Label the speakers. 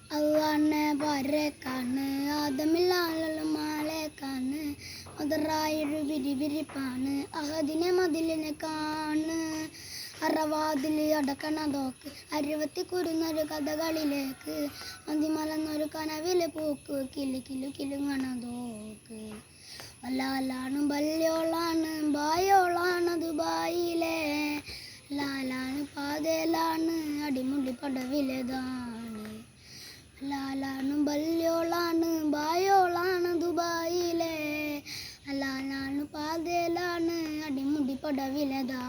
Speaker 1: അള്ളാനെ വരക്കാണ് ആദമില്ലാലും മാലേക്കാണ് മദറായൊരു വിരിവിരിപ്പാണ് അഹദിനെ മതിലിനെ കാണ് അറവാതിൽ അടക്കണതോക്ക് അരുവത്തി കുരുന്നൊരു കഥകളിലേക്ക് മതിമലന്നൊരു കനവിലെ പോക്ക് കിലു കിലു കിലുങ്ങണതോക്ക് വല്ലാലാണ് ബല്യോളാണ് ബായോളാണ് ദുബായിലെ ലാലാണ് പാതയിലാണ് അടിമുടി പടവിലേതാണ് ലാലാണ് ബല്യോളാണ് ബായോളാണ് ദുബായിലെ ലാലാണ് പാതയിലാണ് അടിമുടി പടവിലേതാണ്.